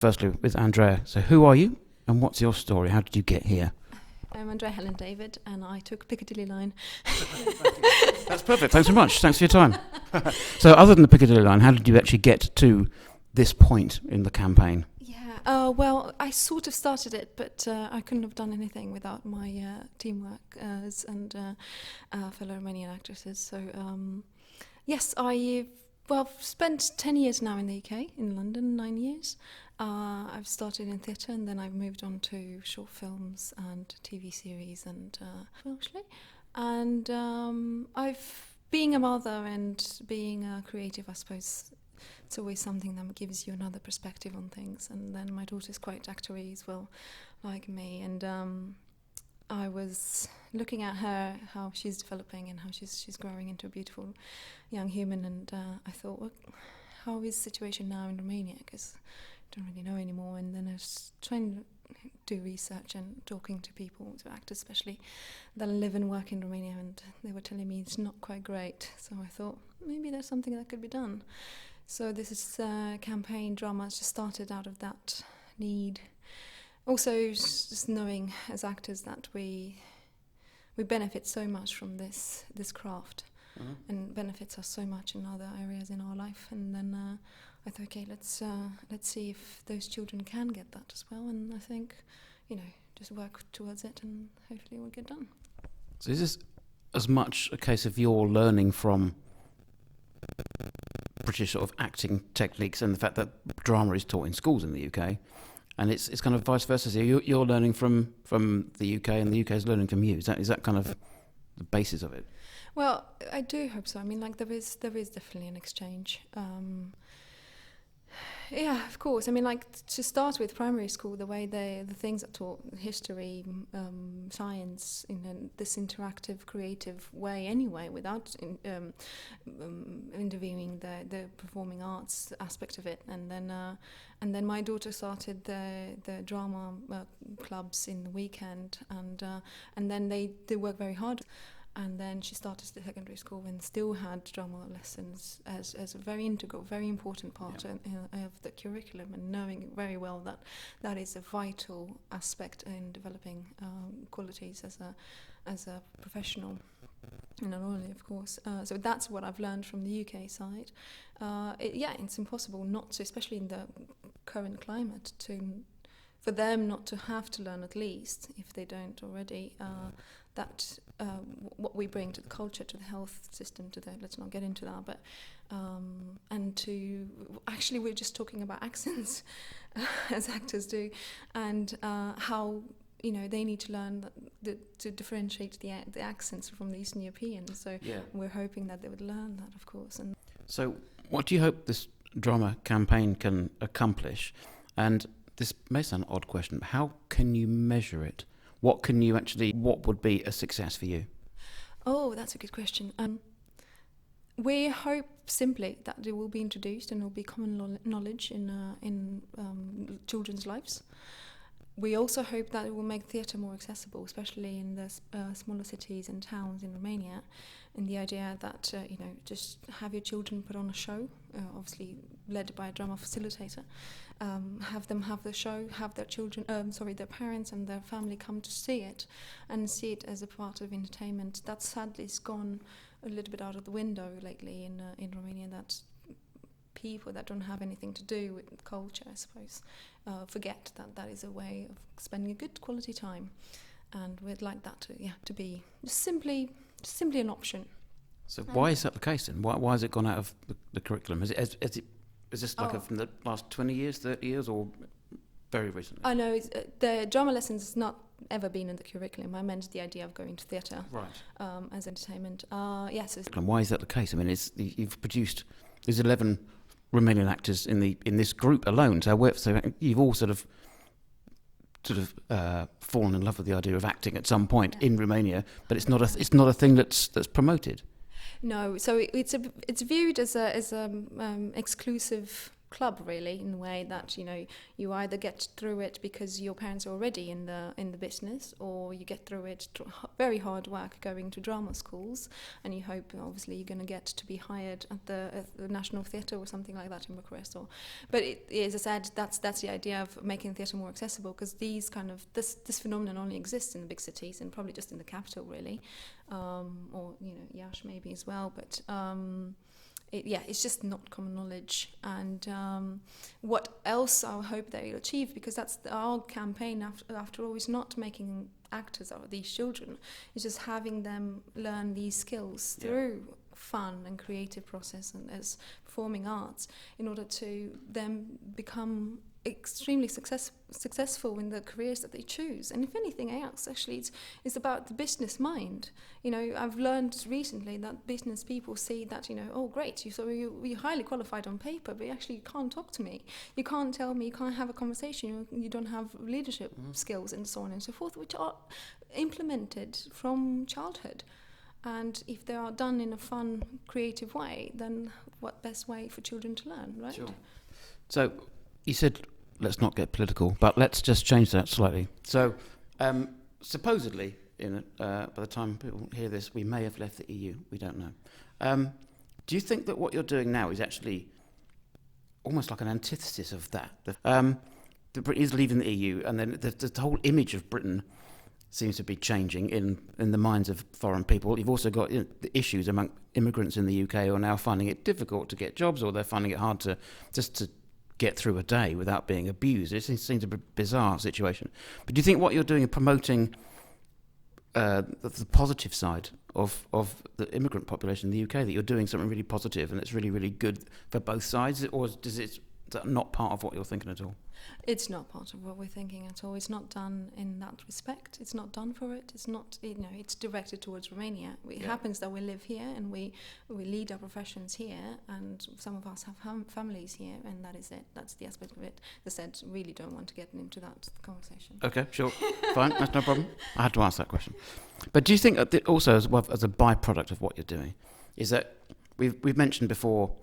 Firstly, with Andreea. So who are you and what's your story? How did you get here? I'm Andreea Helen David, and I took Piccadilly line. That's perfect. Thanks very much. Thanks for your time. So other than the Piccadilly line, how did you actually get to this point in the campaign? Well, I sort of started it, but I couldn't have done anything without my teamwork and fellow Romanian actresses. So, yes, I've spent 10 years now in the UK, in London, 9 years. I've started in theatre, and then I've moved on to short films and TV series and mostly. And being a mother and being a creative, I suppose, it's always something that gives you another perspective on things. And then my daughter's quite actory as well, like me. And I was looking at her, how she's developing and how she's growing into a beautiful young human. And I thought, well, how is the situation now in Romania? Because I don't really know anymore. And then I was trying to do research and talking to people, to actors especially, that live and work in Romania. And they were telling me it's not quite great. So I thought, maybe there's something that could be done. So this is campaign drama. It's just started out of that need. Also, just knowing as actors that we benefit so much from this craft, and benefits us so much in other areas in our life. And then I thought, okay, let's see if those children can get that as well. And I think, just work towards it, and hopefully it will get done. So is this as much a case of your learning from British sort of acting techniques and the fact that drama is taught in schools in the UK, and it's kind of vice versa? So you're learning from the UK, and the UK is learning from you. Is that kind of the basis of it? Well, I do hope so. I mean, like there is definitely an exchange. Yeah, of course. I mean, like to start with primary school, the way the things are taught, history, science, in this interactive, creative way anyway, without interviewing the performing arts aspect of it. And then my daughter started the drama clubs in the weekend, and then they work very hard. And then she started the secondary school and still had drama lessons as a very integral, very important part of the curriculum, and knowing very well that is a vital aspect in developing qualities as a professional. And not only, of course. So that's what I've learned from the UK side. It's impossible not to, especially in the current climate, for them not to have to learn, at least if they don't already, what we bring to the culture, to the health system, let's not get into that, but and to actually we're just talking about accents as actors do, and how they need to learn to differentiate the accents from the Eastern Europeans. So we're hoping that they would learn that, of course. And so what do you hope this drama campaign can accomplish? And this may sound an odd question, but how can you measure it? What would be a success for you? Oh, that's a good question. We hope simply that it will be introduced and it will be common knowledge in children's lives. We also hope that it will make theatre more accessible, especially in the smaller cities and towns in Romania. And the idea that, just have your children put on a show, obviously led by a drama facilitator, have them have the show, have their children, their parents and their family come to see it, and see it as a part of entertainment. That sadly has gone a little bit out of the window lately in Romania, that people that don't have anything to do with culture, I suppose, forget that is a way of spending a good quality time. And we'd like that to be just simply an option. So why is that the case then? Why has it gone out of the curriculum? Is this from the last 20 years, 30 years, or very recently? I know the drama lessons has not ever been in the curriculum. I meant the idea of going to theatre as entertainment. Yes. And why is that the case? I mean, you've produced there's 11 Romanian actors in this group alone. So you've all sort of fallen in love with the idea of acting at some point in Romania, but it's not a thing that's promoted. No, so it's viewed as a exclusive club, really, in a way that, you know, you either get through it because your parents are already in the business, or you get through it through very hard work going to drama schools, and you hope obviously you're going to get to be hired at the National Theatre or something like that in Bucharest. But as I said, that's the idea of making theatre more accessible, because this phenomenon only exists in the big cities and probably just in the capital, really, or, you know, Iași maybe as well, but it's just not common knowledge. And what else I hope they will achieve, because that's our campaign after all, is not making actors out of these children, it's just having them learn these skills through fun and creative process and as performing arts, in order to then become extremely successful in the careers that they choose. And if anything else, actually, it's about the business mind. You know, I've learned recently that business people see that, you know, oh great, you're highly qualified on paper, but actually you can't talk to me, you can't tell me, you can't have a conversation, you don't have leadership skills and so on and so forth, which are implemented from childhood. And if they are done in a fun, creative way, then what best way for children to learn, right? Sure. So you said, let's not get political, but let's just change that slightly. So, supposedly, by the time people hear this, we may have left the EU. We don't know. Do you think that what you're doing now is actually almost like an antithesis of that? That Britain is leaving the EU, and then the whole image of Britain seems to be changing in the minds of foreign people. You've also got, you know, the issues among immigrants in the UK who are now finding it difficult to get jobs, or they're finding it hard to get through a day without being abused. It seems a bizarre situation. But do you think what you're doing is promoting the positive side of the immigrant population in the UK, that you're doing something really positive and it's really, really good for both sides, or is that not part of what you're thinking at all? It's not part of what we're thinking at all. It's not done in that respect. It's not done for it. It's not, you know, it's directed towards Romania. It happens that we live here and we lead our professions here, and some of us have families here, and that is it. That's the aspect of it. As I said, really don't want to get into that conversation. Okay, sure. Fine, that's no problem. I had to ask that question. But do you think that also, as a byproduct of what you're doing, is that we've mentioned before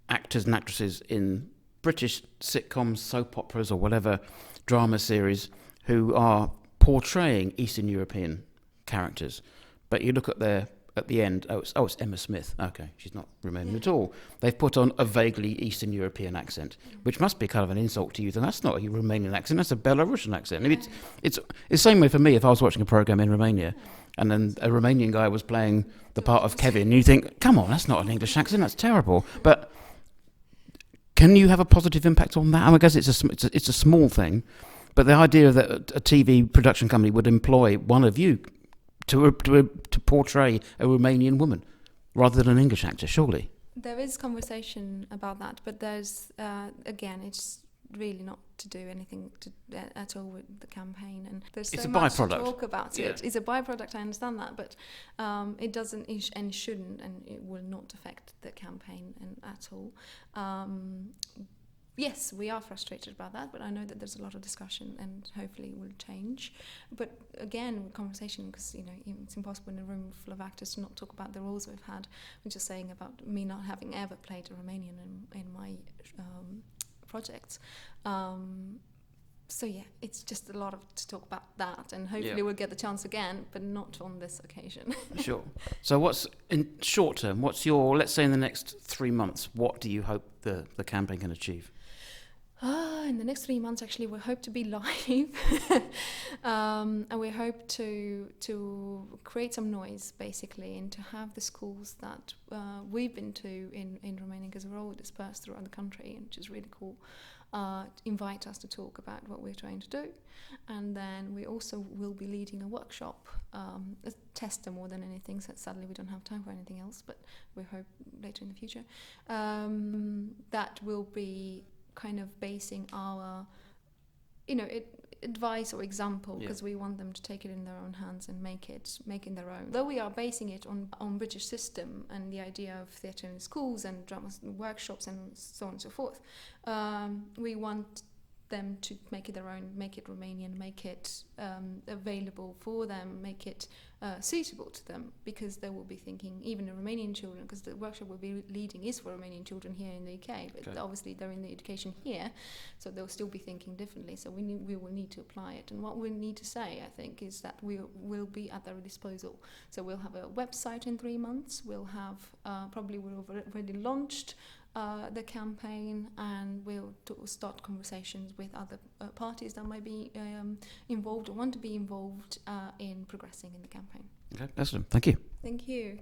actors and actresses in British sitcoms, soap operas, or whatever drama series, who are portraying Eastern European characters, but you look at the end, it's Emma Smith. Okay, she's not Romanian at all. They've put on a vaguely Eastern European accent, which must be kind of an insult to you. Then that's not a Romanian accent; that's a Belarusian accent. I mean, it's the same way for me if I was watching a program in Romania, and then a Romanian guy was playing the part of Kevin, and you think, come on, that's not an English accent, that's terrible. But can you have a positive impact on that? I mean, I guess it's a small thing, but the idea that a TV production company would employ one of you to portray a Romanian woman rather than an English actor, surely. There is conversation about that, but there's again, it's really not to do anything at all with the campaign, and there's so much to talk about it. It's a byproduct, I understand that, but it doesn't and shouldn't, and it will not affect the campaign at all. Yes, we are frustrated about that, but I know that there's a lot of discussion, and hopefully it will change. But again, conversation, because, you know, it's impossible in a room full of actors to not talk about the roles we've had. We're just saying about me not having ever played a Romanian in my projects. So yeah, it's just a lot to talk about that, and hopefully we'll get the chance again, but not on this occasion. Sure. So what's, in short term, what's your, let's say in the next 3 months, what do you hope the campaign can achieve? In the next 3 months, actually, we hope to be live, and we hope to create some noise, basically, and to have the schools that we've been to in Romania, because we're all dispersed throughout the country, which is really cool, invite us to talk about what we're trying to do. And then we also will be leading a workshop, a tester more than anything, so sadly we don't have time for anything else, but we hope later in the future, that will be kind of basing our, advice or example, because we want them to take it in their own hands and make it their own. Though we are basing it on British system and the idea of theatre in schools and drama workshops and so on and so forth, we want them to make it their own, make it Romanian, make it available for them, make it suitable to them, because they will be thinking, even the Romanian children, because the workshop we'll be leading is for Romanian children here in the UK, but obviously they're in the education here, so they'll still be thinking differently. So we will need to apply it. And what we need to say, I think, is that we will be at their disposal. So we'll have a website in 3 months. We'll have probably we've already launched the campaign, and we'll start conversations with other parties that might be involved or want to be involved in progressing in the campaign. Okay, excellent. Thank you. Thank you.